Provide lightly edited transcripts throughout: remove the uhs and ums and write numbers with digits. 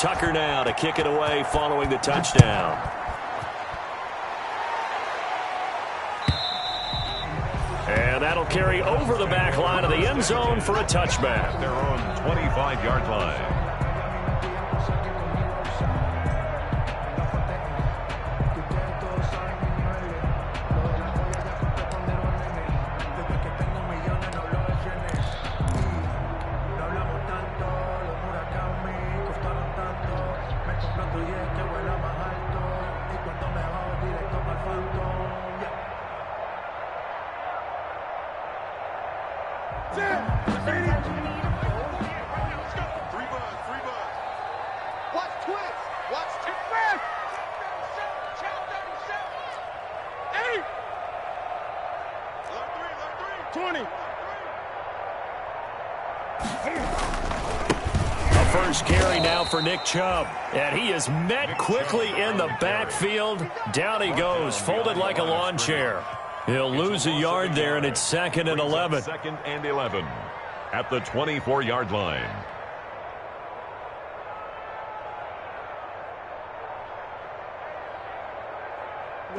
Tucker now to kick it away following the touchdown. And that'll carry over the back line of the end zone for a touchback. Their own 25-yard line. First carry now for Nick Chubb. And he is met quickly in the backfield. Down he goes, folded like a lawn chair. He'll lose a yard there, and it's 2nd and 11. 2nd and 11 at the 24-yard line.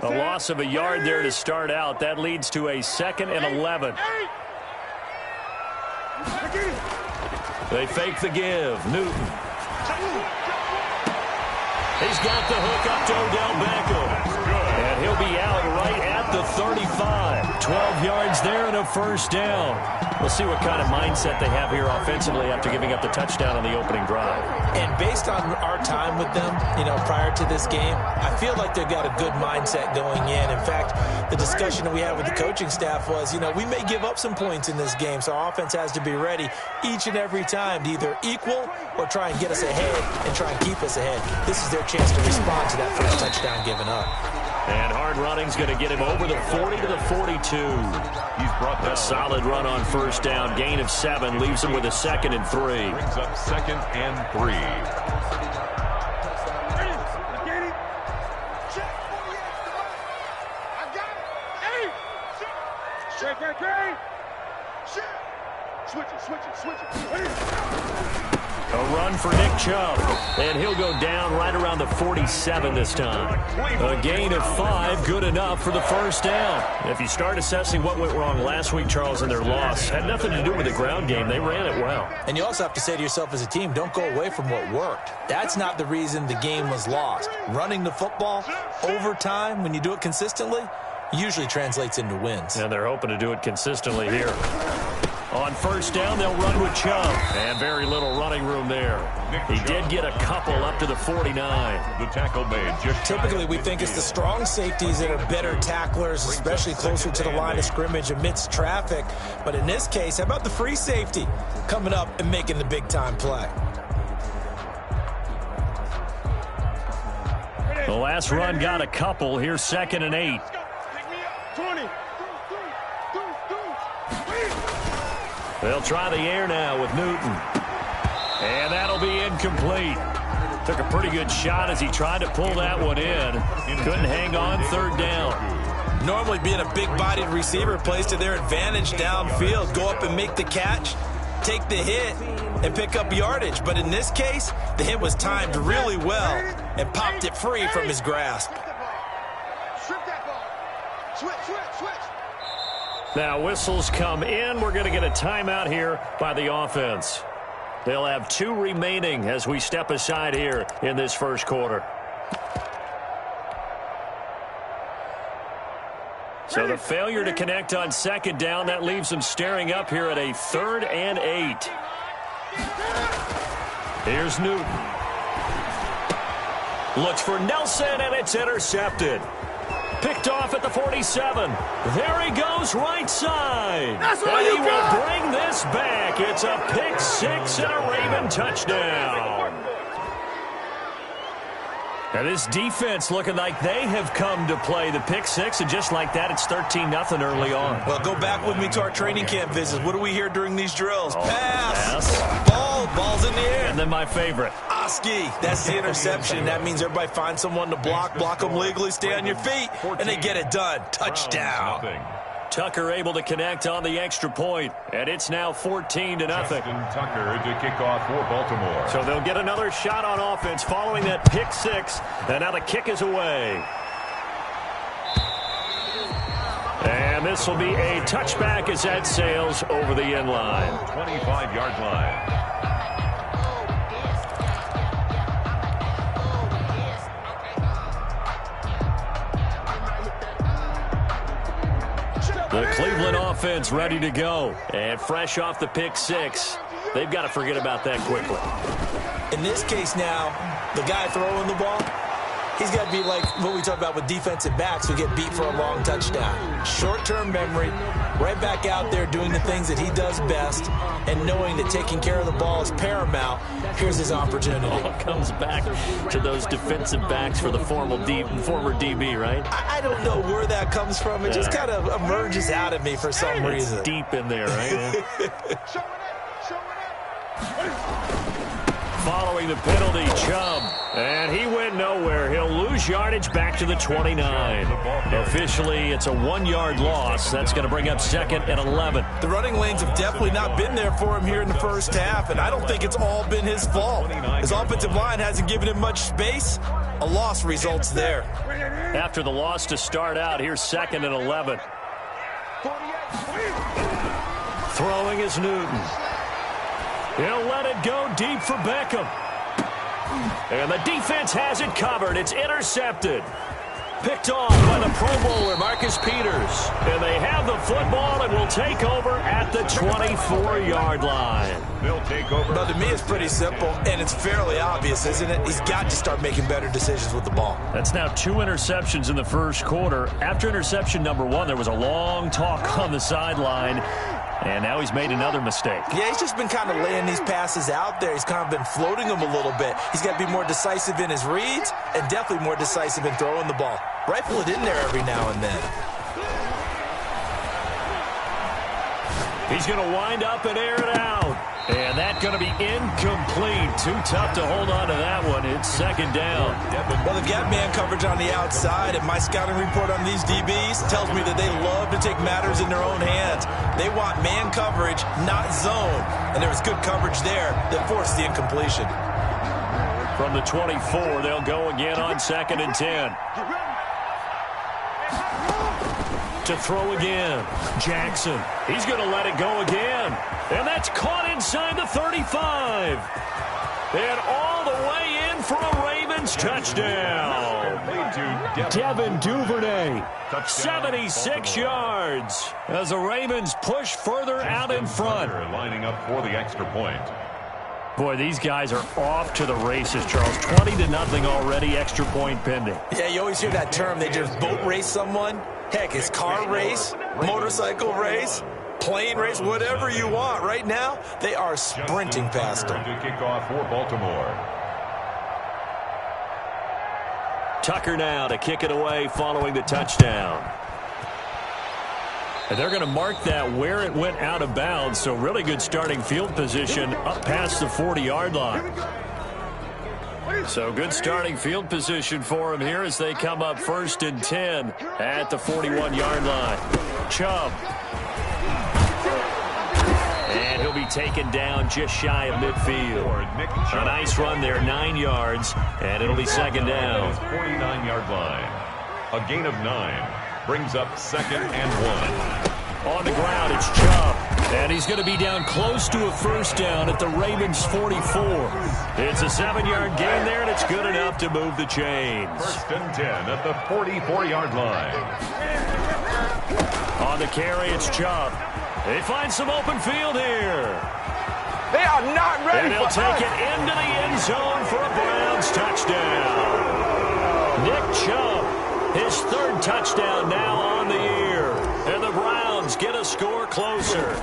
A loss of a yard there to start out. That leads to a 2nd and 11. They fake the give. Newton. He's got the hook up to Odell Beckham. And he'll be out right at the 35. 12 yards there and a first down. We'll see what kind of mindset they have here offensively after giving up the touchdown on the opening drive. And based on our time with them, prior to this game, I feel like they've got a good mindset going in. In fact, the discussion that we had with the coaching staff was, we may give up some points in this game, so our offense has to be ready each and every time to either equal or try and get us ahead and try and keep us ahead. This is their chance to respond to that first touchdown given up. And hard running's going to get him over the 40 to the 42. He's brought down. A solid run on first down. Gain of 7 leaves him with a 2nd and 3. Brings up 2nd and 3. Switch it. A run for Nick Chubb, and he'll go down right around the 47 this time. A gain of 5, good enough for the first down. If you start assessing what went wrong last week, Charles, in their loss, had nothing to do with the ground game. They ran it well. And you also have to say to yourself as a team, don't go away from what worked. That's not the reason the game was lost. Running the football over time, when you do it consistently, usually translates into wins. And they're hoping to do it consistently here. On first down, they'll run with Chubb. And very little running room there. He did get a couple up to the 49. The tackle made. Typically, we think it's the strong safeties that are better tacklers, especially closer to the line of scrimmage amidst traffic. But in this case, how about the free safety coming up and making the big-time play? The last run got a couple. Here's 2nd and 8. They'll try the air now with Newton. And that'll be incomplete. Took a pretty good shot as he tried to pull that one in. Couldn't hang on, 3rd down. Normally being a big-bodied receiver plays to their advantage downfield. Go up and make the catch, take the hit, and pick up yardage. But in this case, the hit was timed really well and popped it free from his grasp. Now whistles come in. We're going to get a timeout here by the offense. They'll have 2 remaining as we step aside here in this first quarter. So the failure to connect on 2nd down, that leaves them staring up here at a 3rd and 8. Here's Newton. Looks for Nelson, and it's intercepted. Picked off at the 47. There he goes, right side. And he will bring this back. It's a pick 6 and a Raven touchdown. Now this defense looking like they have come to play the pick 6, and just like that, it's 13-0 early on. Well, go back with me to our training camp visits. What do we hear during these drills? Pass. Ball's in the air. And then my favorite. Oski, that's the interception. That means everybody finds someone to block them legally, stay on your feet, and they get it done. Touchdown. Tucker able to connect on the extra point, and it's now 14-0. Justin Tucker to kick off for Baltimore. So they'll get another shot on offense following that pick six, and now the kick is away. And this will be a touchback as that sails over the end line. 25-yard line. The Cleveland offense ready to go. And fresh off the pick six, they've got to forget about that quickly. In this case now, the guy throwing the ball, he's got to be like what we talk about with defensive backs who get beat for a long touchdown. Short-term memory, right back out there doing the things that he does best, and knowing that taking care of the ball is paramount. Here's his opportunity. All comes back to those defensive backs for the former DB, right? I don't know where that comes from. It just kind of emerges out of me for some reason. It's deep in there, right? Following the penalty, Chubb. And he went nowhere. He'll lose yardage back to the 29. Officially, it's a 1-yard loss. That's going to bring up 2nd and 11. The running lanes have definitely not been there for him here in the first half, and I don't think it's all been his fault. His offensive line hasn't given him much space. A loss results there. After the loss to start out, here's 2nd and 11. Throwing is Newton. He'll let it go deep for Beckham. And the defense has it covered. It's intercepted. Picked off by the Pro Bowler, Marcus Peters. And they have the football and will take over at the 24-yard line. They'll take over. But to me, it's pretty simple, and it's fairly obvious, isn't it? He's got to start making better decisions with the ball. That's now 2 interceptions in the first quarter. After interception number 1, there was a long talk on the sideline. And now he's made another mistake. Yeah, he's just been kind of laying these passes out there. He's kind of been floating them a little bit. He's got to be more decisive in his reads and definitely more decisive in throwing the ball. Rifle it in there every now and then. He's going to wind up and air it out. And that's going to be incomplete. Too tough to hold on to that one. It's 2nd down. Well, they've got man coverage on the outside, and my scouting report on these DBs tells me that they love to take matters in their own hands. They want man coverage, not zone. And there was good coverage there that forced the incompletion. From the 24, they'll go again on 2nd and 10. To throw again. Jackson. He's going to let it go again. And that's caught inside the 35. And all the way in for a Ravens touchdown. Devin Duvernay. 76 yards. As the Ravens push further out in front. Lining up for the extra point. Boy, these guys are off to the races, Charles. 20-0 already, extra point pending. Yeah, you always hear that term. They just boat race someone. Heck, it's car race, motorcycle race, plane race, whatever you want. Right now, they are sprinting past them. To kick off for Baltimore. Tucker now to kick it away following the touchdown. And they're going to mark that where it went out of bounds, so really good starting field position up past the 40-yard line. So good starting field position for him here as they come up 1st and 10 at the 41-yard line. Chubb. And he'll be taken down just shy of midfield. A nice run there, 9 yards, and it'll be 2nd down. 49-yard line. A gain of 9 brings up 2nd and 1. On the ground, it's Chubb. And he's going to be down close to a 1st down at the Ravens' 44. It's a 7-yard gain there, and it's good enough to move the chains. 1st and 10 at the 44-yard line. On the carry, it's Chubb. They find some open field here. They are not ready. And he'll take it into the end zone for a Browns touchdown. Nick Chubb, his 3rd touchdown now on the year. And the Browns get a score closer.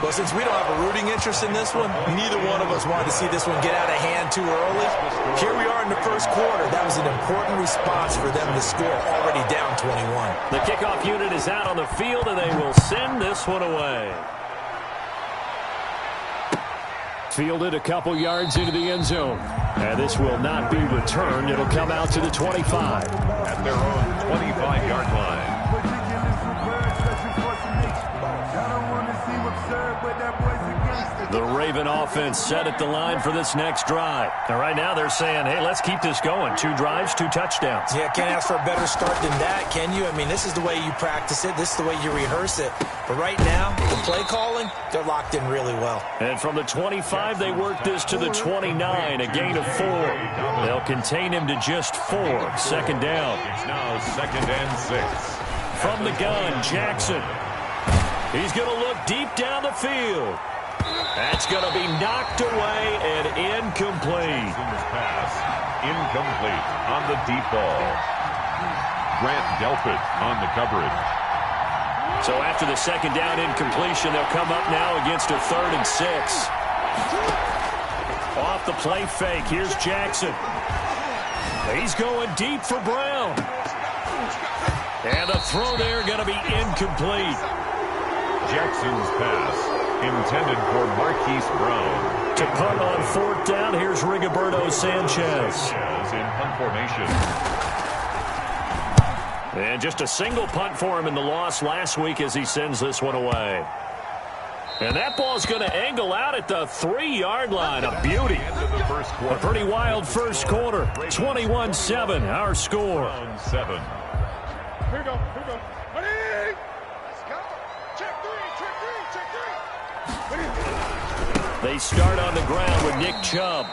Well, since we don't have a rooting interest in this one, neither one of us wanted to see this one get out of hand too early. Here we are in the first quarter. That was an important response for them to score, already down 21. The kickoff unit is out on the field, and they will send this one away. Fielded a couple yards into the end zone. And this will not be returned. It'll come out to the 25. At their own 25-yard line. driven offense set at the line for this next drive. And right now they're saying, hey, let's keep this going. 2 drives, 2 touchdowns. Yeah, can't ask for a better start than that, can you? I mean, this is the way you practice it. This is the way you rehearse it. But right now, the play calling, they're locked in really well. And from the 25, they work this to the 29, a gain of 4. They'll contain him to just 4. Second down. It's now 2nd and 6. From the gun, Jackson. He's going to look deep down the field. That's going to be knocked away and incomplete. Pass incomplete on the deep ball. Grant Delpit on the coverage. So after the second down incompletion, they'll come up now against a 3rd and 6. Off the play fake, here's Jackson. He's going deep for Brown. And the throw there going to be incomplete. Jackson's pass intended for Marquise Brown. To punt on 4th down, here's Rigoberto Sanchez. In punt formation. And just a single punt for him in the loss last week as he sends this one away. And that ball's going to angle out at the 3-yard line. A beauty. A pretty wild first quarter. 21-7, our score. 7. Here we go. Ready? Let's go. Check 3. They start on the ground with Nick Chubb.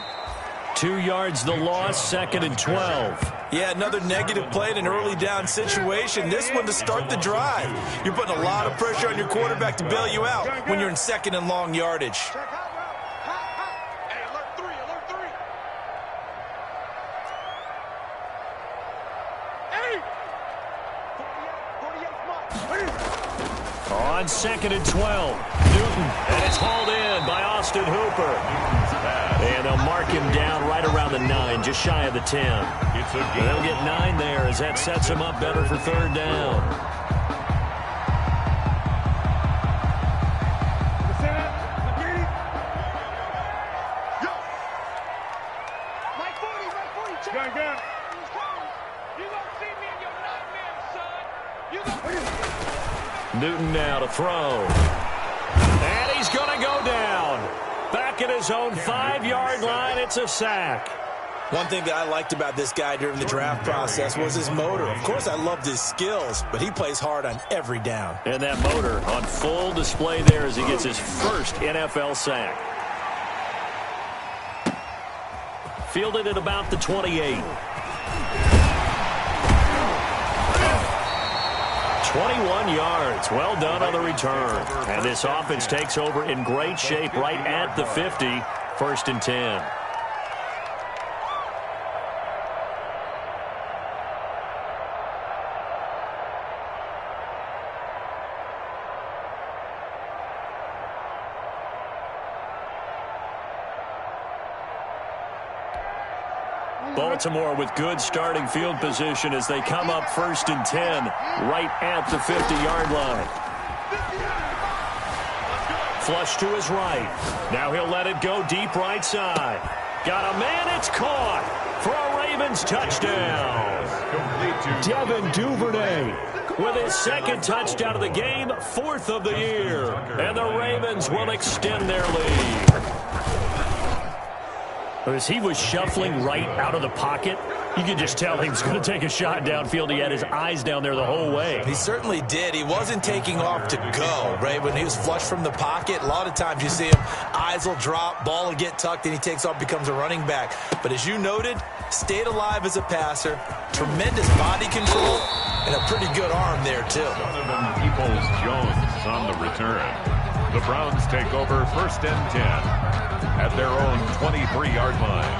2 yards the loss, 2nd and 12. Yeah, another negative play in an early down situation. This one to start the drive. You're putting a lot of pressure on your quarterback to bail you out when you're in 2nd and long yardage. Hey, alert 3. Hey! 48 On 2nd and 12, Newton, and it's hauled in by Austin Hooper. And they'll mark him down right around the 9, just shy of the 10. They'll get 9 there as that sets him up better for 3rd down. Newton now to throw. And he's going to go down. Back at his own 5-yard line, it's a sack. One thing that I liked about this guy during the draft process was his motor. Of course, I loved his skills, but he plays hard on every down. And that motor on full display there as he gets his first NFL sack. Fielded at about the 28. 21 yards. Well done on the return. And this offense takes over in great shape right at the 50. 1st and 10. Baltimore with good starting field position as they come up 1st and 10 right at the 50-yard line. Flush to his right. Now he'll let it go deep right side. Got a man, it's caught for a Ravens touchdown. Devin Duvernay with his 2nd touchdown of the game, 4th of the year. And the Ravens will extend their lead. As he was shuffling right out of the pocket, you could just tell he was going to take a shot downfield. He had his eyes down there the whole way. He certainly did. He wasn't taking off to go, right? When he was flush from the pocket, a lot of times you see him, eyes will drop, ball will get tucked, and he takes off, becomes a running back. But as you noted, stayed alive as a passer, tremendous body control, and a pretty good arm there, too. Donovan Peoples-Jones on the return. The Browns take over 1st and 10. At their own 23-yard line.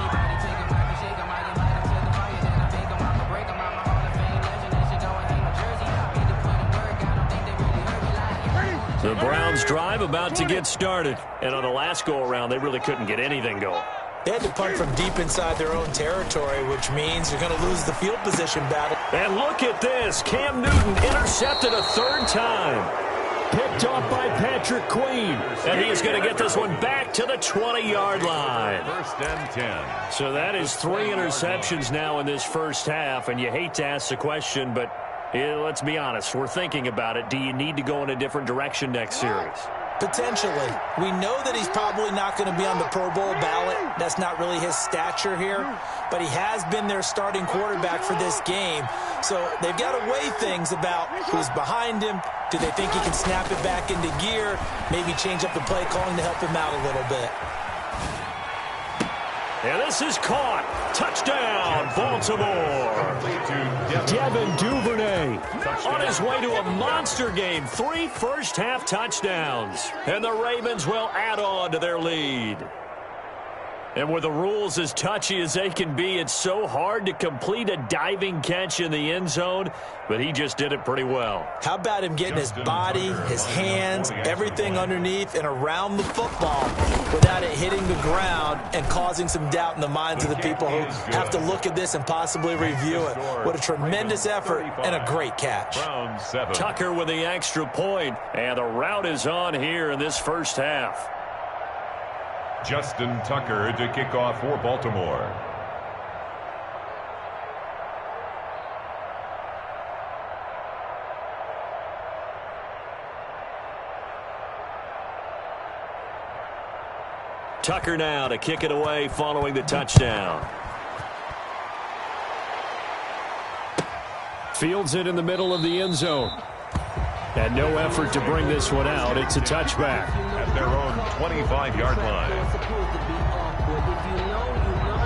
The Browns drive about to get started. And on the last go-around, they really couldn't get anything going. They had to punt from deep inside their own territory, which means you're going to lose the field position battle. And look at this. Cam Newton intercepted a 3rd time. Picked off by Patrick Queen. And he is going to get this one back to the 20-yard line. 1st and 10. So that is 3 interceptions now in this first half. And you hate to ask the question, but let's be honest. We're thinking about it. Do you need to go in a different direction next series? Potentially. We know that he's probably not going to be on the Pro Bowl ballot. That's not really his stature here. But he has been their starting quarterback for this game. So they've got to weigh things about who's behind him. Do they think he can snap it back into gear? Maybe change up the play calling to help him out a little bit. And this is caught. Touchdown, Baltimore. Devin Duvernay on his way to a monster game. 3 first-half touchdowns. And the Ravens will add on to their lead. And with the rules as touchy as they can be, it's so hard to complete a diving catch in the end zone, but he just did it pretty well. How about him getting his body, his hands, everything underneath and around the football without it hitting the ground and causing some doubt in the minds of the people who have to look at this and possibly review it. What a tremendous effort and a great catch. Tucker with the extra point, and the route is on here in this first half. Justin Tucker to kick off for Baltimore. Tucker now to kick it away following the touchdown. Fields it in the middle of the end zone. And no effort to bring this one out. It's a touchback. At their own 25-yard line. If you know, you know.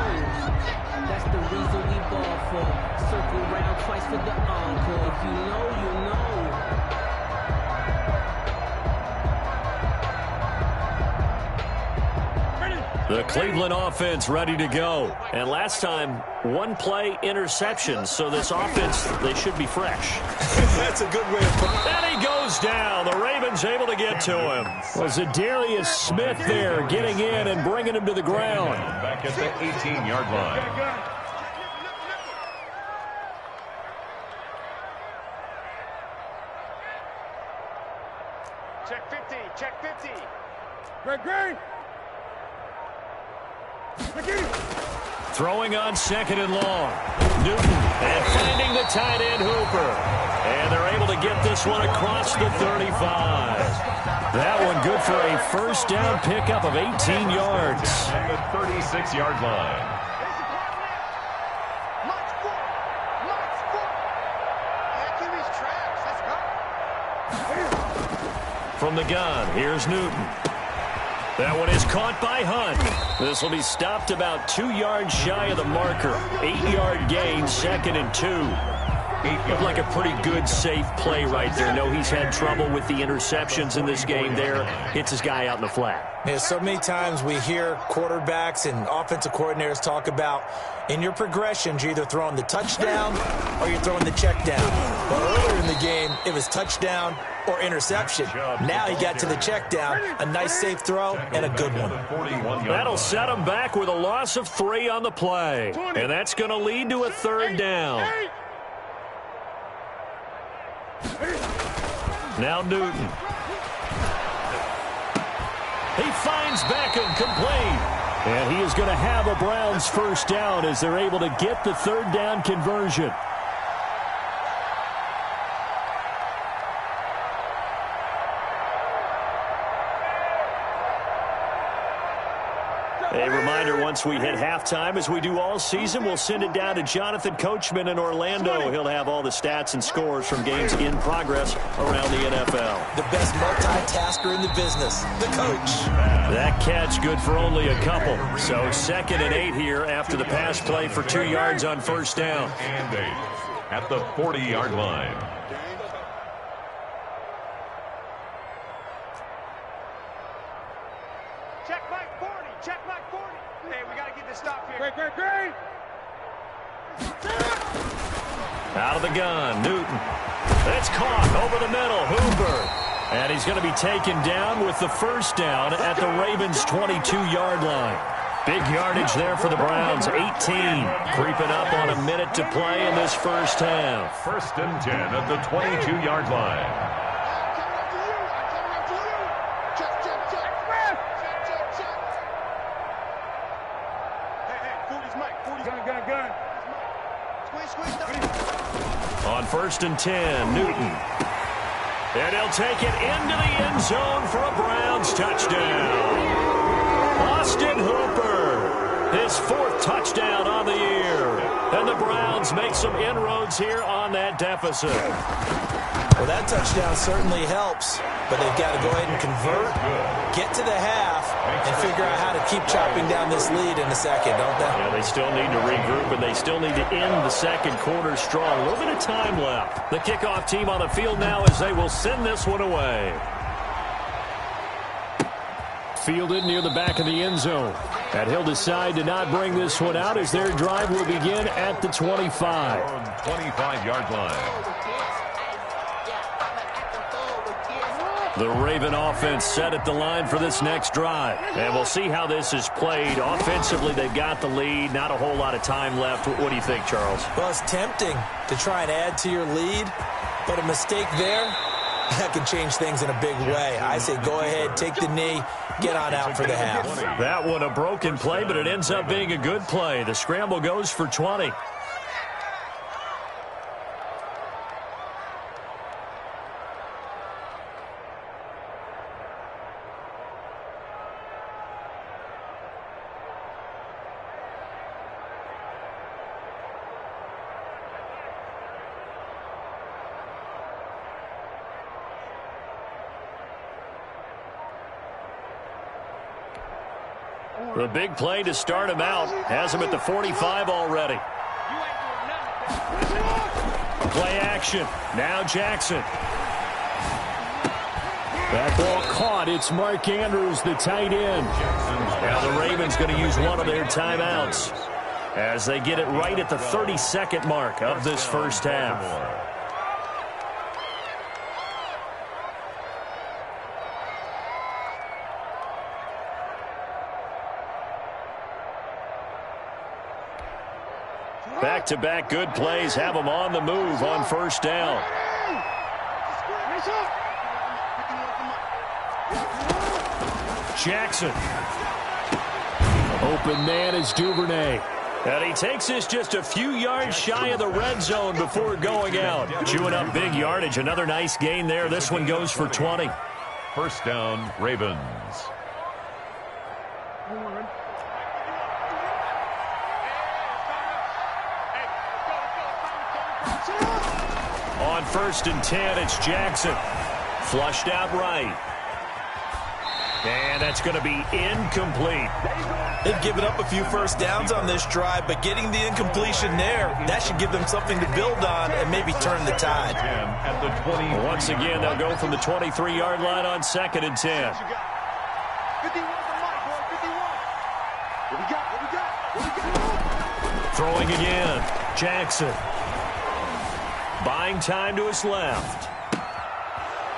That's the reason we ball for. Circle round twice for the encore. If you know, you know. The Cleveland offense ready to go. And last time, one play interception. So this offense, they should be fresh. That's a good way of putting it. And he goes down. The Ravens able to get to him. Was Zadarius Smith there getting in and bringing him to the ground. Back at the 18-yard line. Check 50, check 50. Great. Throwing on 2nd and long. Newton and finding the tight end Hooper. And they're able to get this one across the 35. That one good for a first down pickup of 18 yards. At the 36-yard line. From the gun, here's Newton. That one is caught by Hunt. This will be stopped about 2 yards shy of the marker. 8-yard gain, 2nd and 2. Looked like a pretty good, safe play right there. No, he's had trouble with the interceptions in this game there. Hits his guy out in the flat. Yeah, so many times we hear quarterbacks and offensive coordinators talk about in your progressions, you're either throwing the touchdown or you're throwing the check down. But earlier in the game, it was touchdown or interception. Now he got to the check down, a nice safe throw, and a good one. That'll set him back with a loss of 3 on the play. And that's going to lead to a 3rd down. Now Newton. He finds Beckham complete. And he is going to have a Browns first down as they're able to get the 3rd down conversion. A reminder, once we hit halftime, as we do all season, we'll send it down to Jonathan Coachman in Orlando. He'll have all the stats and scores from games in progress around the NFL. The best multitasker in the business, the coach. That catch good for only a couple. So 2nd and 8 here after the pass play for 2 yards on first down. And 8 at the 40-yard line. Check Mike 40, check Mike 40. Hey, we got to get this stop here. Great. Out of the gun, Newton. It's caught over the middle, Hooper. And he's going to be taken down with the first down at the Ravens' 22-yard line. Big yardage there for the Browns, 18. Creeping up on a minute to play in this first half. 1st and 10 at the 22-yard line. On 1st and 10, Newton. And he'll take it into the end zone for a Browns touchdown. Austin Hooper, his 4th touchdown on the year. And the Browns make some inroads here on that deficit. Well, that touchdown certainly helps, but they've got to go ahead and convert, get to the half, and figure out how to keep chopping down this lead in the second, don't they? Yeah, they still need to regroup, and they still need to end the second quarter strong. A little bit of time left. The kickoff team on the field now as they will send this one away. Fielded near the back of the end zone. And he'll decide to not bring this one out as their drive will begin at the 25. 25-yard line. The Raven offense set at the line for this next drive. And we'll see how this is played. Offensively, they've got the lead. Not a whole lot of time left. What do you think, Charles? Well, it's tempting to try and add to your lead, but a mistake there, that can change things in a big way. I say go ahead, take the knee, get on out for the half. That one a broken play, but it ends up being a good play. The scramble goes for 20. The big play to start him out has him at the 45 already. Play action. Now Jackson. That ball caught. It's Mark Andrews, the tight end. Now the Ravens going to use one of their timeouts as they get it right at the 32nd mark of this first half. Back-to-back good plays have them on the move on first down. Jackson. Open man is Duvernay. And he takes this just a few yards shy of the red zone before going out. Chewing up big yardage. Another nice gain there. This one goes for 20. First down, Ravens. On 1st and 10, it's Jackson. Flushed out right. And that's going to be incomplete. They've given up a few first downs on this drive, but getting the incompletion there, that should give them something to build on and maybe turn the tide. At the 20. Once again, they'll go from the 23-yard line on 2nd and 10. Throwing again. Jackson. Buying time to his left.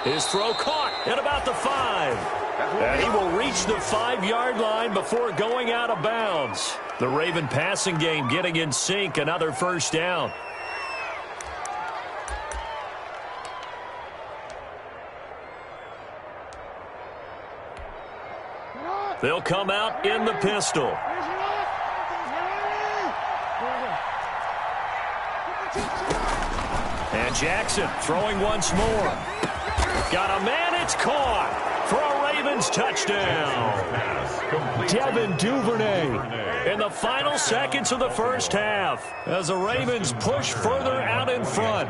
His throw caught at about the 5. And he will reach the 5-yard line before going out of bounds. The Raven passing game getting in sync. Another first down. They'll come out in the pistol. And Jackson throwing once more. Got a man, it's caught for a Ravens touchdown. Devin Duvernay in the final seconds of the first half as the Ravens push further out in front.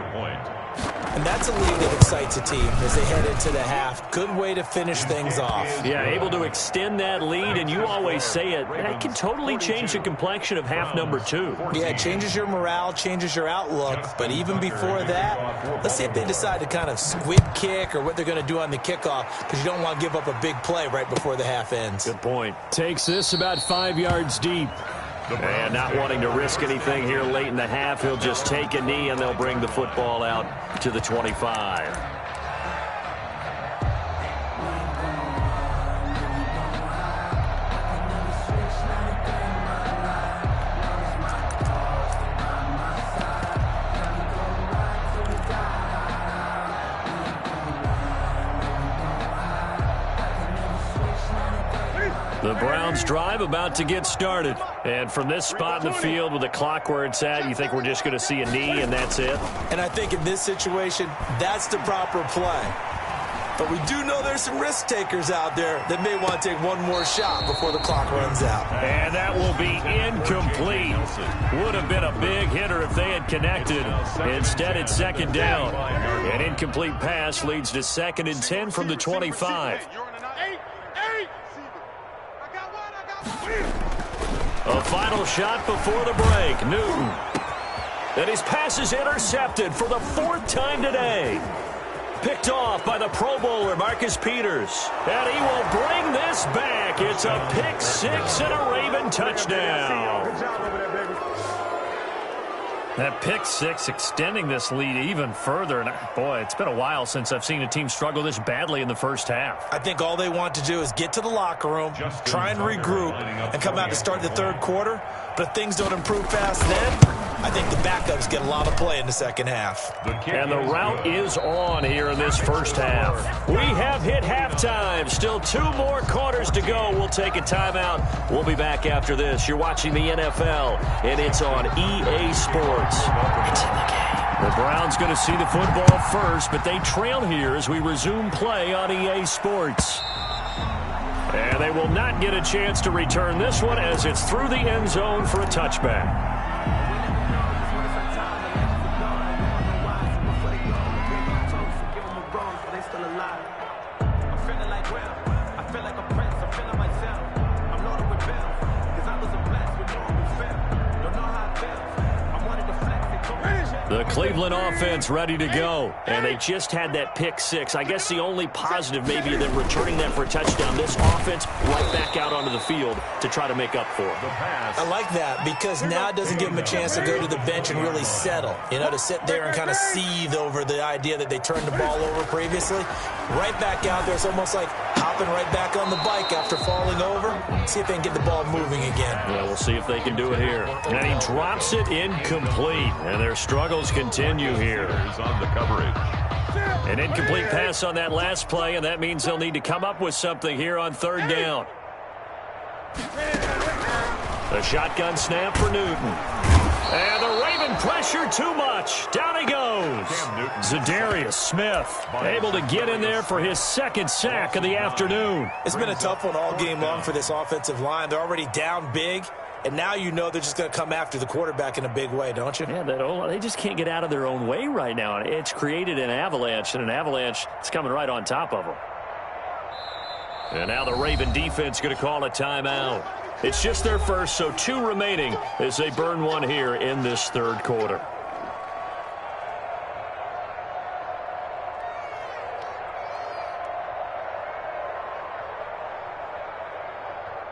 And that's a lead that excites a team as they head into the half. Good way to finish things off. Yeah, able to extend that lead, and you always say it, that can totally change the complexion of half number 2. Yeah, it changes your morale, changes your outlook, but even before that, let's see if they decide to kind of squib kick or what they're going to do on the kickoff, because you don't want to give up a big play right before the half ends. Good point. Takes this about 5 yards deep. And not wanting to risk anything here late in the half, he'll just take a knee and they'll bring the football out to the 25. The Browns drive about to get started. And from this spot in the field with the clock where it's at, you think we're just going to see a knee and that's it? And I think in this situation, that's the proper play. But we do know there's some risk takers out there that may want to take one more shot before the clock runs out. And that will be incomplete. Would have been a big hitter if they had connected. Instead, it's second down. An incomplete pass leads to 2nd and 10 from the 25. A final shot before the break. Newton. And his pass is intercepted for the 4th time today. Picked off by the Pro Bowler, Marcus Peters. And he will bring this back. It's a pick 6 and a Raven touchdown. That pick 6 extending this lead even further. And boy, it's been a while since I've seen a team struggle this badly in the first half. I think all they want to do is get to the locker room, try and regroup, and come out to start the third quarter. But if things don't improve fast then, I think the backups get a lot of play in the second half. And the route is on here in this first half. We have hit halftime. Still 2 more quarters to go. We'll take a timeout. We'll be back after this. You're watching the NFL, and it's on EA Sports. It's in the game. The Browns going to see the football first, but they trail here as we resume play on EA Sports. And they will not get a chance to return this one as it's through the end zone for a touchback. The Cleveland offense ready to go, and they just had that pick 6. I guess the only positive maybe of them returning that for a touchdown. This offense right back out onto the field to try to make up for it. I like that because now it doesn't give them a chance to go to the bench and really settle, to sit there and kind of seethe over the idea that they turned the ball over previously. Right back out there, it's almost like hopping right back on the bike after falling over. See if they can get the ball moving again. Yeah, we'll see if they can do it here. And he drops it incomplete, and their struggles continue here. On the coverage. An incomplete pass on that last play, and that means they'll need to come up with something here on 3rd down. The shotgun snap for Newton. And the Raven pressure too much. Down he goes. Zadarius Smith able to get in there for his 2nd sack of the afternoon. It's been a tough one all game long for this offensive line. They're already down big, and now they're just going to come after the quarterback in a big way, don't you? Yeah, they just can't get out of their own way right now. It's created an avalanche, and an avalanche is coming right on top of them. And now the Raven defense going to call a timeout. It's just their first, so 2 remaining as they burn one here in this 3rd quarter.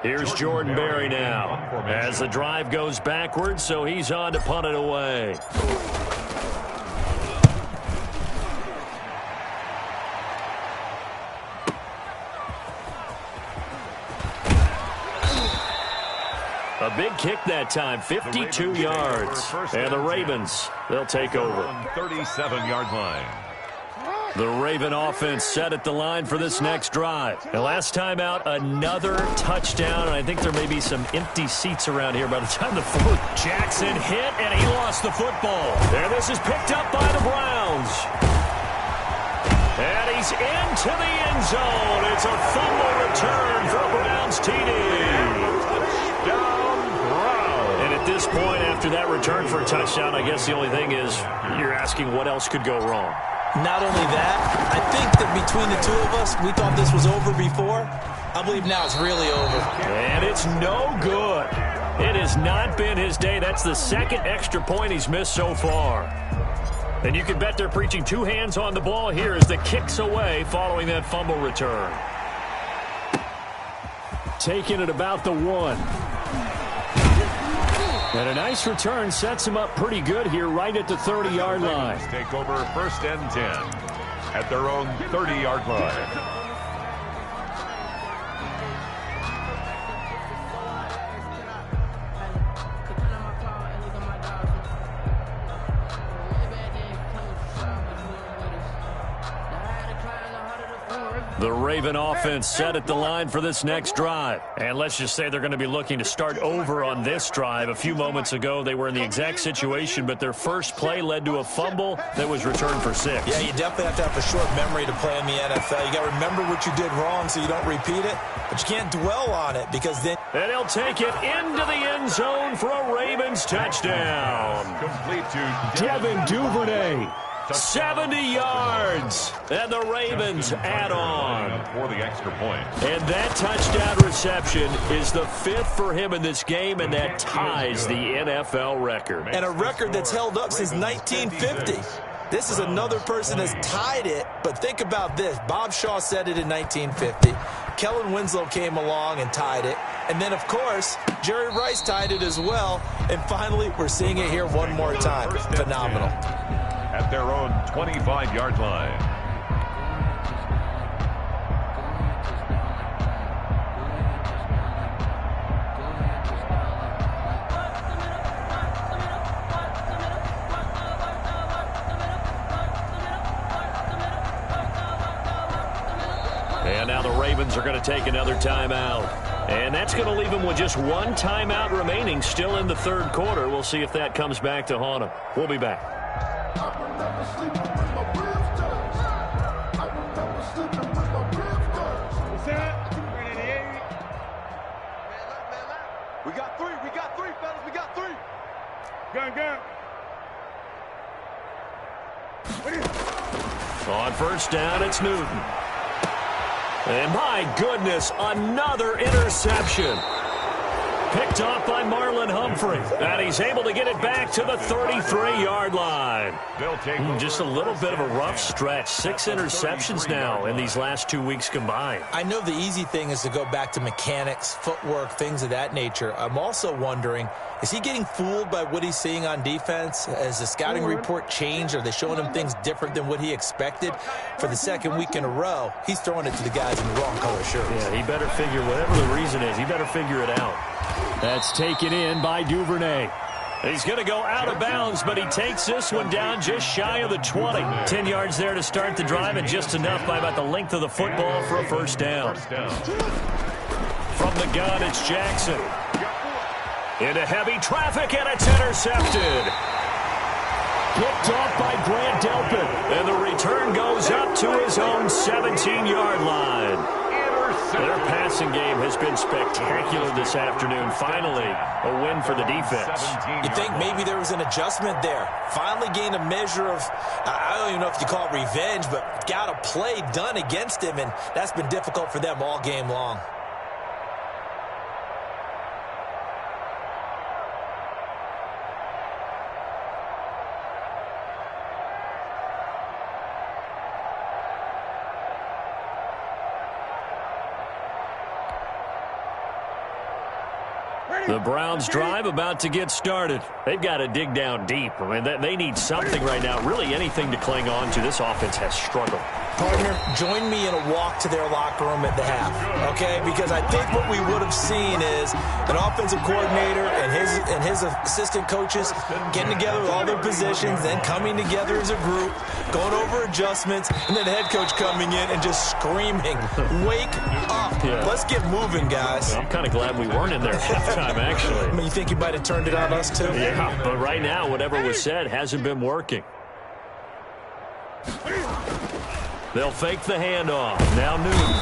Here's Jordan Berry now as the drive goes backwards, so he's on to punt it away. A big kick that time, 52 yards. And the Ravens, they'll take over. 37-yard line. The Raven offense set at the line for this next drive. And last time out, another touchdown. And I think there may be some empty seats around here by the time the 4th. Jackson hit, and he lost the football. And this is picked up by the Browns. And he's into the end zone. It's a fumble return for a Browns TD. At this point, after that return for a touchdown, I guess the only thing is you're asking what else could go wrong. Not only that, I think that between the 2 of us, we thought this was over before. I believe now it's really over. And it's no good. It has not been his day. That's the 2nd extra point he's missed so far. And you can bet they're preaching 2 hands on the ball here as the kick's away following that fumble return. Taking it about the 1. And a nice return sets him up pretty good here right at the 30-yard line. Take over 1st and 10 at their own 30-yard line. The Raven offense set at the line for this next drive. And let's just say they're going to be looking to start over on this drive. A few moments ago, they were in the exact situation, but their first play led to a fumble that was returned for 6. Yeah, you definitely have to have a short memory to play in the NFL. You got to remember what you did wrong so you don't repeat it, but you can't dwell on it because then... And he'll take it into the end zone for a Ravens touchdown. Complete to Devin Duvernay. 70 yards, and the Ravens add on. For the extra point. And that touchdown reception is the 5th for him in this game, and that ties the NFL record. And a record that's held up since 1950. This is another person that's tied it, but think about this. Bob Shaw said it in 1950. Kellen Winslow came along and tied it. And then, of course, Jerry Rice tied it as well. And finally, we're seeing it here one more time. Phenomenal. At their own 25-yard line. And now the Ravens are going to take another timeout. And that's going to leave them with just one timeout remaining still in the third quarter. We'll see if that comes back to haunt them. We'll be back. We got three. Gun. On first down, it's Newton. And my goodness, another interception. Picked off by Marlon Humphrey. And he's able to get it back to the 33-yard line. Just a little bit of a rough stretch. 6 interceptions now in these last 2 weeks combined. I know the easy thing is to go back to mechanics, footwork, things of that nature. I'm also wondering, is he getting fooled by what he's seeing on defense? Has the scouting report changed? Are they showing him things different than what he expected? For the second week in a row, he's throwing it to the guys in the wrong color shirts. Yeah, he better figure, whatever the reason is, he better figure it out. That's taken in by Duvernay. He's going to go out of bounds, but he takes this one down just shy of the 20. 10 yards there to start the drive, and just enough by about the length of the football for a first down. From the gun, it's Jackson. Into heavy traffic, and it's intercepted. Picked off by Grant Delpit. And the return goes up to his own 17-yard line. Their passing game has been spectacular this afternoon. Finally, a win for the defense. You think maybe there was an adjustment there. Finally gained a measure of, I don't even know if you call it revenge, but got a play done against him, and that's been difficult for them all game long. The Browns drive about to get started. They've got to dig down deep. I mean, they need something right now, really anything to cling on to. This offense has struggled. Partner, join me in a walk to their locker room at the half, okay? Because I think what we would have seen is an offensive coordinator and his assistant coaches getting together with all their positions, then coming together as a group, going over adjustments, and then the head coach coming in and just screaming, wake up. Yeah. Let's get moving, guys. I'm kind of glad we weren't in there at halftime, actually. I mean, you think you might have turned it on us, too? Yeah, but right now, whatever was said hasn't been working. They'll fake the handoff. Now Newton.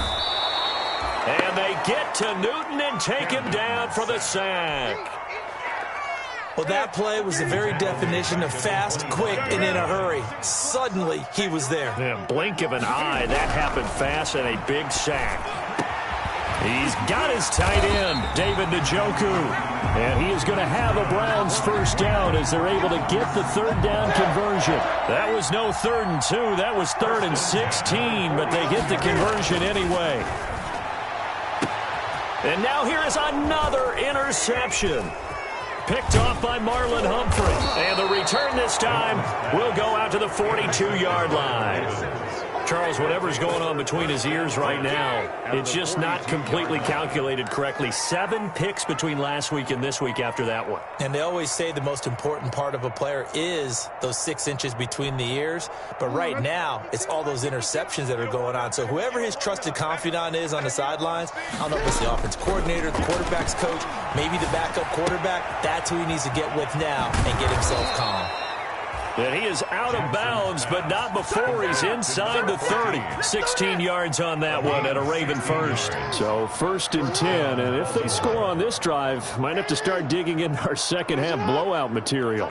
And they get to Newton and take him down for the sack. Well, that play was the very definition of fast, quick, and in a hurry. Suddenly, he was there. Yeah, blink of an eye. That happened fast and a big sack. He's got his tight end, David Njoku. And he is going to have a Browns first down as they're able to get the third down conversion. That was no 3rd and 2. That was 3rd and 16, but they get the conversion anyway. And now here is another interception. Picked off by Marlon Humphrey. And the return this time will go out to the 42-yard line. Charles, whatever's going on between his ears right now, it's just not completely calculated correctly. 7 picks between last week and this week after that one. And they always say the most important part of a player is those 6 inches between the ears. But right now, it's all those interceptions that are going on. So whoever his trusted confidant is on the sidelines, I don't know if it's the offense coordinator, the quarterback's coach, maybe the backup quarterback, that's who he needs to get with now and get himself calm. And he is out of bounds, but not before he's inside the 30. 16 yards on that one at a Raven first. So 1st and 10, and if they score on this drive, might have to start digging in our second half blowout material.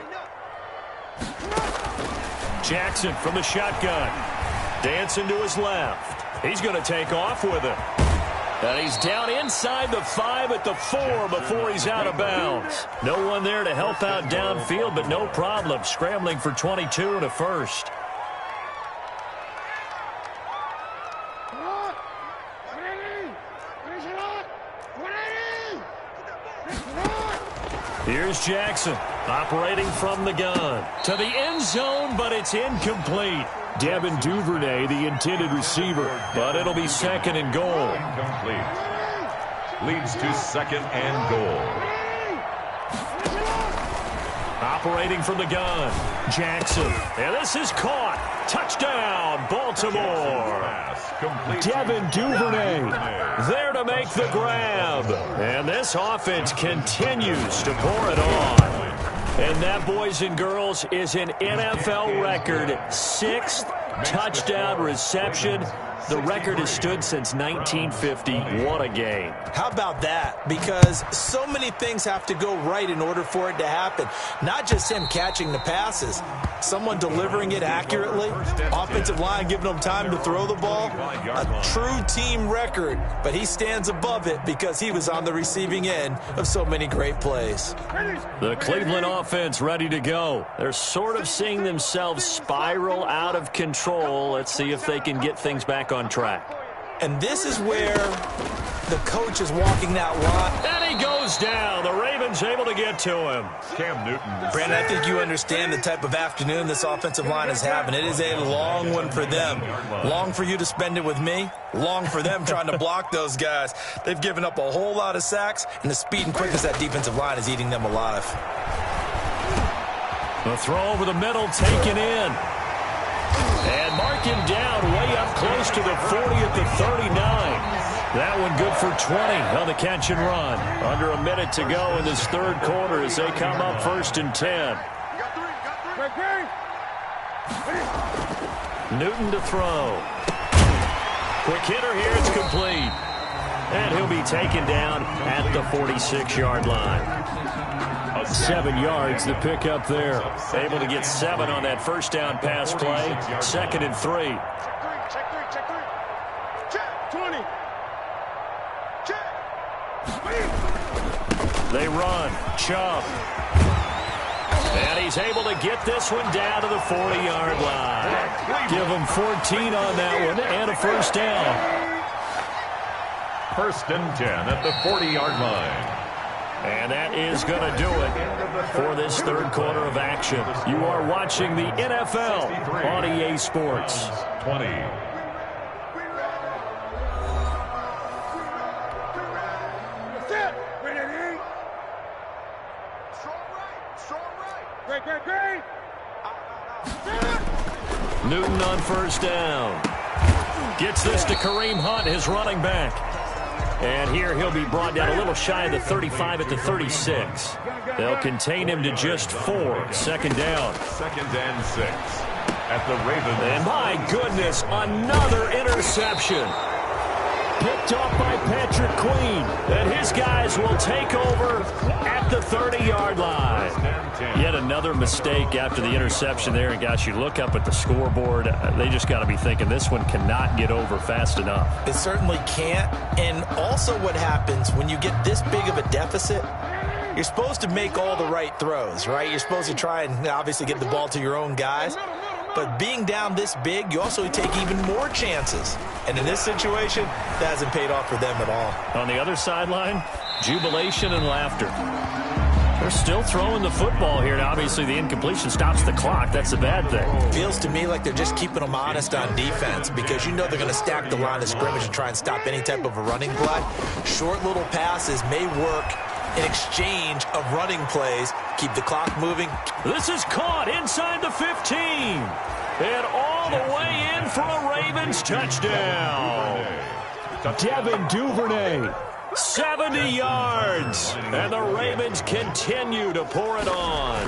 Jackson from the shotgun. Dancing to his left. He's going to take off with it. And he's down inside the 5 at the 4 before he's out of bounds. No one there to help out downfield, but no problem. Scrambling for 22 and a first. Here's Jackson operating from the gun. To the end zone, but it's incomplete. Devin Duvernay, the intended receiver, but it'll be 2nd and goal. Incomplete. Leads to 2nd and goal. Operating from the gun, Jackson. And this is caught. Touchdown, Baltimore. Devin Duvernay there to make the grab. And this offense continues to pour it on. And that, boys and girls, is an NFL record 6th touchdown reception. The record has stood since 1950. What a game. How about that? Because so many things have to go right in order for it to happen. Not just him catching the passes. Someone delivering it accurately. Offensive line giving them time to throw the ball. A true team record. But he stands above it because he was on the receiving end of so many great plays. The Cleveland offense ready to go. They're sort of seeing themselves spiral out of control. Let's see if they can get things back on track. And this is where the coach is walking that line. And he goes down. The Ravens able to get to him. Cam Newton. Brandon, I think you understand the type of afternoon this offensive line is having. It is a long one for them. Long for you to spend it with me. Long for them trying to block those guys. They've given up a whole lot of sacks, and the speed and quickness of that defensive line is eating them alive. The throw over the middle taken in. And mark him down way up close to the 40 at the 39. That one good for 20 on the catch and run. Under a minute to go in this 3rd quarter as they come up 1st and 10. Newton to throw. Quick hitter here, it's complete. And he'll be taken down at the 46-yard line. 7 yards to pick up there. Able to get 7 on that first down pass play. 2nd and 3. Check 20. Check. They run. Chubb. And he's able to get this one down to the 40-yard line. Give him 14 on that one and a first down. 1st and 10 at the 40-yard line. And that is going to do it for this 3rd quarter of action. You are watching the NFL on EA Sports. 20. Newton on first down. Gets this to Kareem Hunt, his running back. And here he'll be brought down a little shy of the 35 at the 36. They'll contain him to just 4. 2nd down. 2nd and 6 at the Ravens. And my goodness, another interception. Picked up by Patrick Queen. And his guys will take over at the 30-yard line. Yet another mistake after the interception there. And, gosh, you look up at the scoreboard. They just got to be thinking this one cannot get over fast enough. It certainly can't. And also what happens when you get this big of a deficit, you're supposed to make all the right throws, right? You're supposed to try and obviously get the ball to your own guys. But being down this big, you also take even more chances. And in this situation, that hasn't paid off for them at all. On the other sideline, jubilation and laughter. They're still throwing the football here. Now, obviously, the incompletion stops the clock. That's the bad thing. Feels to me like they're just keeping them honest on defense because you know they're going to stack the line of scrimmage and try and stop any type of a running play. Short little passes may work in exchange of running plays. Keep the clock moving. This is caught inside the 15. And all the way in for a Ravens touchdown. Devin Duvernay. 70 yards, and the Ravens continue to pour it on.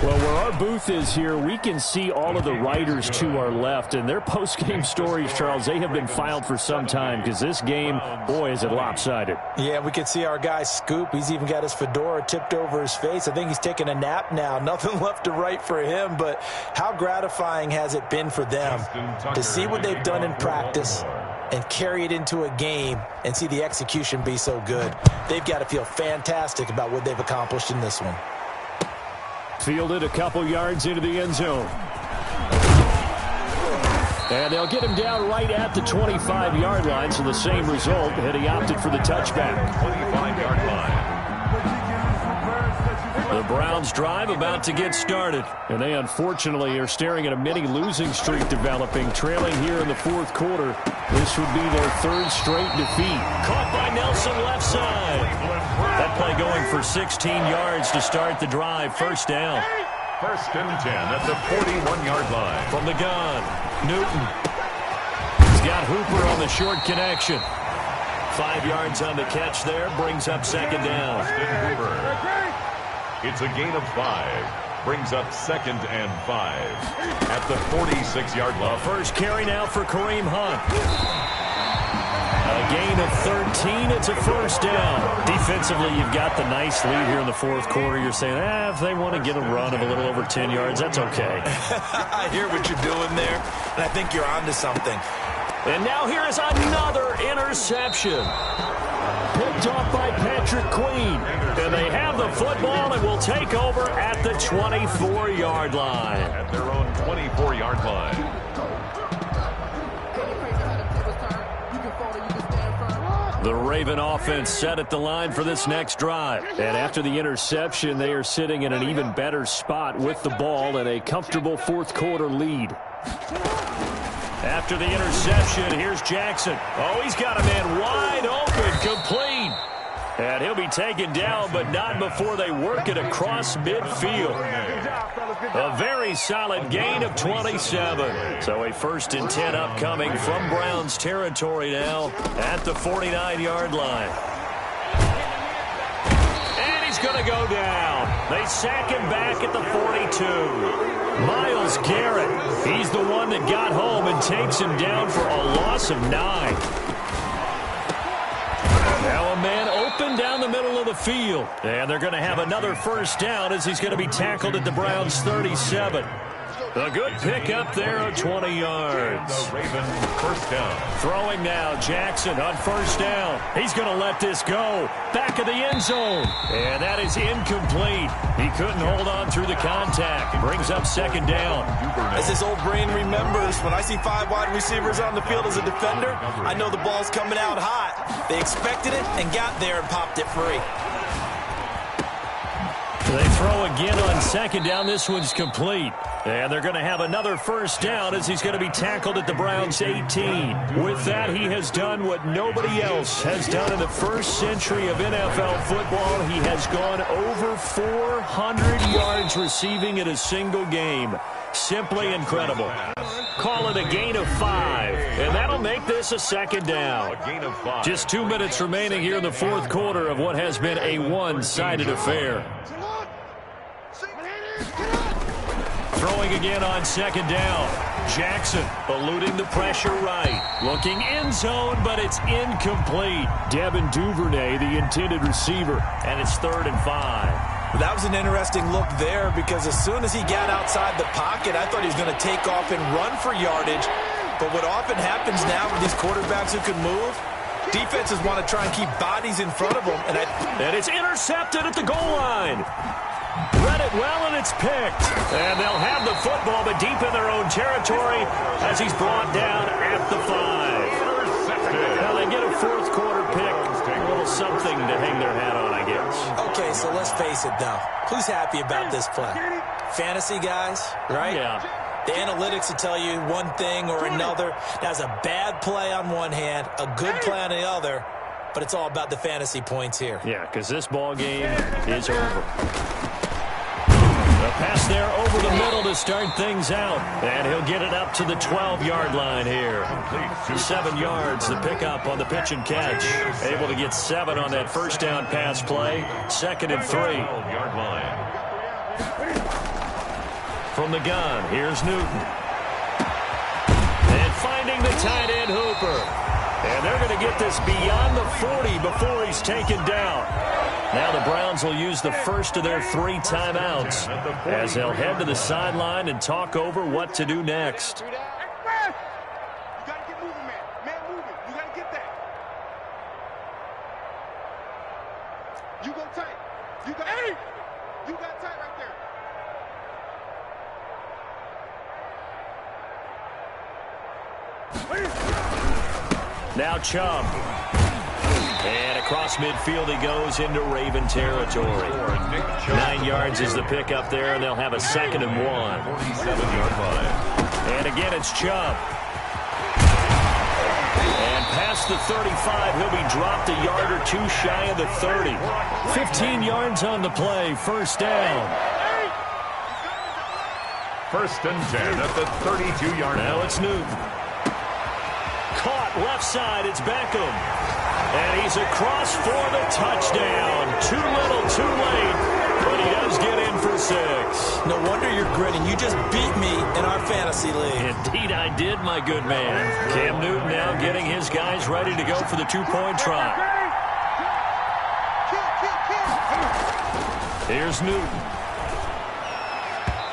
Well, where our booth is here, we can see all of the writers to our left, and their post-game stories, Charles, they have been filed for some time because this game, boy, is it lopsided. Yeah, we can see our guy Scoop. He's even got his fedora tipped over his face. I think he's taking a nap now. Nothing left to write for him, but how gratifying has it been for them to see what they've done in practice and carry it into a game and see the execution be so good. They've got to feel fantastic about what they've accomplished in this one. Fielded a couple yards into the end zone. And they'll get him down right at the 25-yard line, so the same result, and he opted for the touchback. 25-yard line. The Browns drive about to get started. And they unfortunately are staring at a mini losing streak developing, trailing here in the fourth quarter. This would be their third straight defeat. Caught by Nelson left side. That play going for 16 yards to start the drive. First down. First and 10 at the 41-yard line. From the gun, Newton. He's got Hooper on the short connection. 5 yards on the catch there. Brings up second down. Hooper. It's a gain of 5. Brings up second and 5 at the 46-yard line. First carry now for Kareem Hunt. A gain of 13. It's a first down. Defensively, you've got the nice lead here in the fourth quarter. You're saying, if they want to get a run of a little over 10 yards, that's okay. I hear what you're doing there, and I think you're onto something. And now here is another interception. Picked off by Patrick Queen. And they have the football and will take over at the 24-yard line. At their own 24-yard line. The Raven offense set at the line for this next drive. And after the interception, they are sitting in an even better spot with the ball and a comfortable fourth quarter lead. After the interception, here's Jackson. Oh, he's got a man wide open, complete. And he'll be taken down, but not before they work it across midfield. A very solid gain of 27. So a first and 10 upcoming from Browns territory now at the 49-yard line. And he's going to go down. They sack him back at the 42. Myles Garrett, he's the one that got home and takes him down for a loss of 9. Now a man open down the middle of the field. And they're going to have another first down as he's going to be tackled at the Browns' 37. A good pickup there of 20 yards. The Ravens first down. Throwing now, Jackson on first down. He's going to let this go. Back of the end zone. And that is incomplete. He couldn't hold on through the contact. Brings up second down. As his old brain remembers, when I see 5 wide receivers on the field as a defender, I know the ball's coming out hot. They expected it and got there and popped it free. They throw again on second down. This one's complete. And they're going to have another first down as he's going to be tackled at the Browns' 18. With that, he has done what nobody else has done in the first century of NFL football. He has gone over 400 yards receiving in a single game. Simply incredible. Call it a gain of 5. And that'll make this a second down. A gain of 5. Just 2 minutes remaining here in the fourth quarter of what has been a one-sided affair. Throwing again on second down. Jackson eluding the pressure right. Looking end zone, but it's incomplete. Devin Duvernay, the intended receiver. And it's 3rd and 5. That was an interesting look there because as soon as he got outside the pocket, I thought he was going to take off and run for yardage. But what often happens now with these quarterbacks who can move, defenses want to try and keep bodies in front of them. And it's intercepted at the goal line. Read it well, and it's picked. And they'll have the football, but deep in their own territory as he's brought down at the 5. Now they get a fourth quarter pick. little something to hang their hat on, I guess. Okay, so let's face it, though. Who's happy about this play? Fantasy guys, right? Yeah. The analytics will tell you one thing or another. That's a bad play on one hand, a good play on the other, but it's all about the fantasy points here. Yeah, because this ball game is over. The pass there over the middle to start things out. And he'll get it up to the 12-yard line here. 7 yards, the pickup on the pitch and catch. Able to get 7 on that first down pass play. 2nd and 3. 12-yard line. From the gun, here's Newton. And finding the tight end Hooper. And they're going to get this beyond the 40 before he's taken down. Now the Browns will use the first of their 3 timeouts as they'll head to the sideline and talk over what to do next. You got to get moving, man. Man moving. You got to get that. You go tight. You got tight right there. Now Chubb. And across midfield he goes into Raven territory. 9 yards is the pickup there, and they'll have a 2nd and 1. 47-yard line. And again, it's Chubb. And past the 35, he'll be dropped a yard or 2 shy of the 30. 15 yards on the play, first down. 1st and 10 at the 32-yard line. Now it's Newton. Caught left side, it's Beckham. And he's across for the touchdown. Too little, too late, but he does get in for 6. No wonder you're grinning. You just beat me in our fantasy league. Indeed I did, my good man. Cam Newton now getting his guys ready to go for the 2-point try. Here's Newton.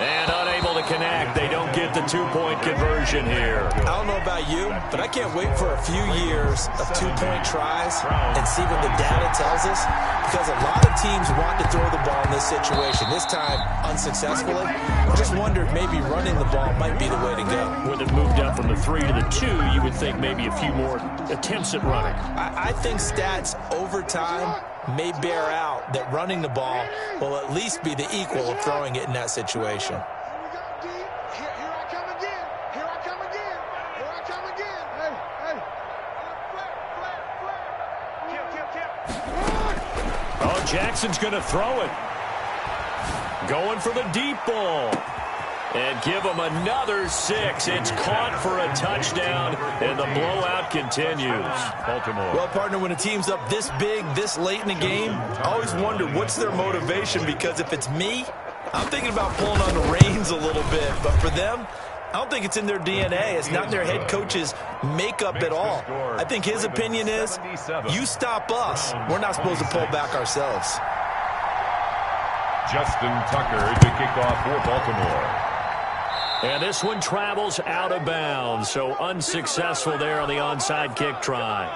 And unable to connect. They don't get the 2-point conversion here. I don't know about you, but I can't wait for a few years of 2-point tries and see what the data tells us, because a lot of teams want to throw the ball in this situation. This time, unsuccessfully. I just wonder if maybe running the ball might be the way to go. When it moved up from the 3 to the 2, you would think maybe a few more attempts at running. I think stats over time may bear out that running the ball will at least be the equal of throwing it in that situation. Here I come again. Here I come again. Here I come again. Hey. Kill. Oh, Jackson's going to throw it. Going for the deep ball. And give him another 6. It's caught for a touchdown, and the blowout continues. Baltimore. Well, partner, when a team's up this big, this late in the game, I always wonder what's their motivation, because if it's me, I'm thinking about pulling on the reins a little bit. But for them, I don't think it's in their DNA. It's not in their head coach's makeup at all. I think his opinion is, you stop us, we're not supposed to pull back ourselves. Justin Tucker to kick off for Baltimore. And this one travels out of bounds, so unsuccessful there on the onside kick try.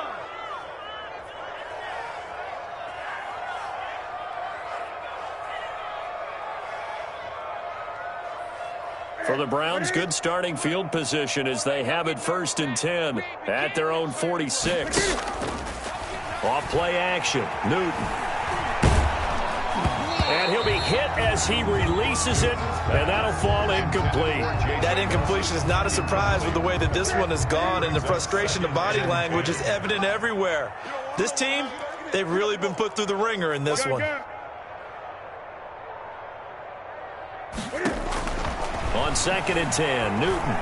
For the Browns, good starting field position as they have it 1st and 10 at their own 46. Off play action, Newton. And he'll be hit as he releases it, and that'll fall incomplete. That incompletion is not a surprise with the way that this one has gone, and the frustration, the body language is evident everywhere. This team, they've really been put through the ringer in this one. On 2nd and 10, Newton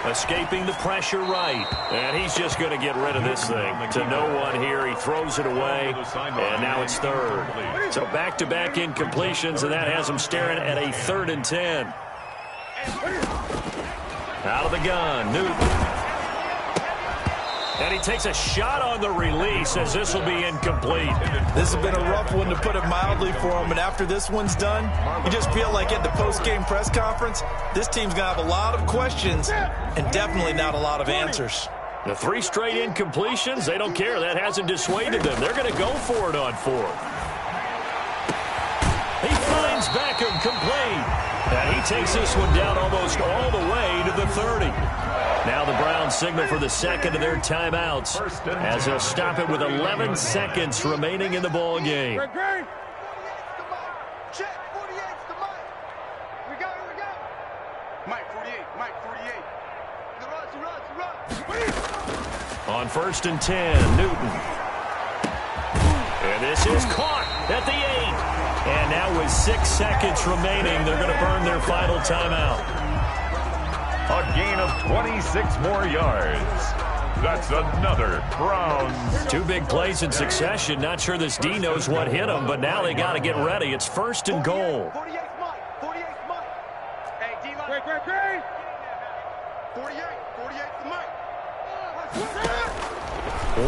escaping the pressure right. And he's just going to get rid of this thing. To no one here. He throws it away. And now it's 3rd. So back-to-back incompletions, and that has him staring at a 3rd and 10. Out of the gun, Newton. And he takes a shot on the release as this will be incomplete. This has been a rough one, to put it mildly, for him. And after this one's done, you just feel like at the post-game press conference, this team's going to have a lot of questions and definitely not a lot of answers. The 3 straight incompletions, they don't care. That hasn't dissuaded them. They're going to go for it on 4th. He finds Beckham complete. And he takes this one down almost all the way to the 30. Now the Browns Browns signal for the second of their timeouts as they'll stop it with 11 seconds remaining in the ball game. On 1st and 10, Newton. And this is caught at the 8. And now with 6 seconds remaining, they're going to burn their final timeout. A gain of 26 more yards. That's another Browns. 2 big plays in succession. Not sure this D knows what hit them, but now they got to get ready. It's 1st and goal. 48 Mike. Hey, D-line. Great. 48 Mike.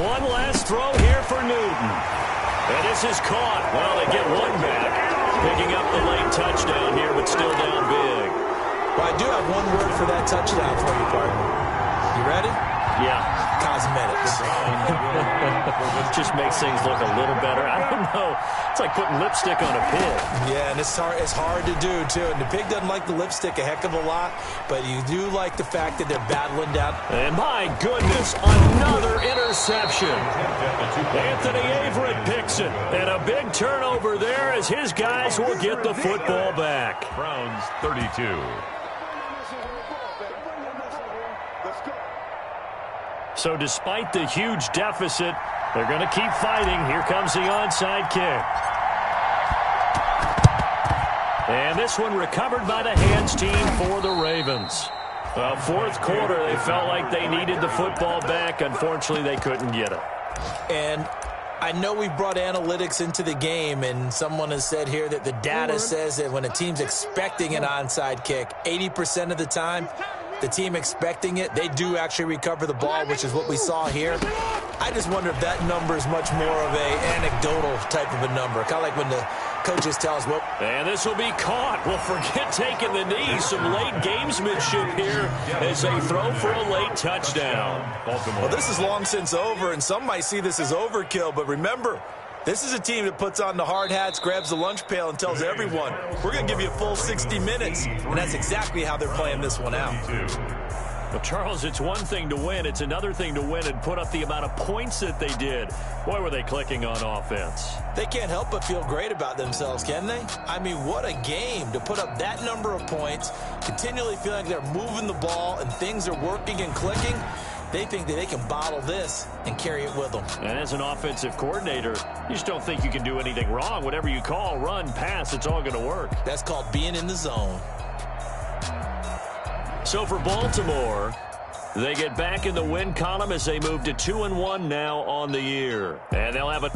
One last throw here for Newton. And this is caught. Well, they get one back. Picking up the late touchdown here, but still down big. Well, I do have one word for that touchdown for you, partner. You ready? Yeah. Cosmetics. Just makes things look a little better. I don't know. It's like putting lipstick on a pig. Yeah, and it's hard to do, too. And the pig doesn't like the lipstick a heck of a lot, but you do like the fact that they're battling down. And my goodness, another interception. Anthony Averett picks it. And a big turnover there as his guys will get the football back. Browns 32. So despite the huge deficit, they're going to keep fighting. Here comes the onside kick. And this one recovered by the hands team for the Ravens. Fourth quarter, they felt like they needed the football back. Unfortunately, they couldn't get it. And I know we brought analytics into the game, and someone has said here that the data says that when a team's expecting an onside kick, 80% of the time, the team expecting it, they do actually recover the ball, which is what we saw here. I just wonder if that number is much more of a anecdotal type of a number, kind of like when the coaches tell us, well. And this will be caught. Well, forget taking the knee. Some late gamesmanship here as they throw for a late touchdown. Well, this is long since over, and some might see this as overkill, but remember, this is a team that puts on the hard hats, grabs the lunch pail, and tells everyone, we're going to give you a full 60 minutes. And that's exactly how they're playing this one out. Well, Charles, it's one thing to win. It's another thing to win and put up the amount of points that they did. Boy, were they clicking on offense. They can't help but feel great about themselves, can they? I mean, what a game to put up that number of points, continually feeling like they're moving the ball and things are working and clicking. They think that they can bottle this and carry it with them. And as an offensive coordinator, you just don't think you can do anything wrong. Whatever you call, run, pass, it's all going to work. That's called being in the zone. So for Baltimore, they get back in the win column as they move to 2-1 now on the year. And they'll have a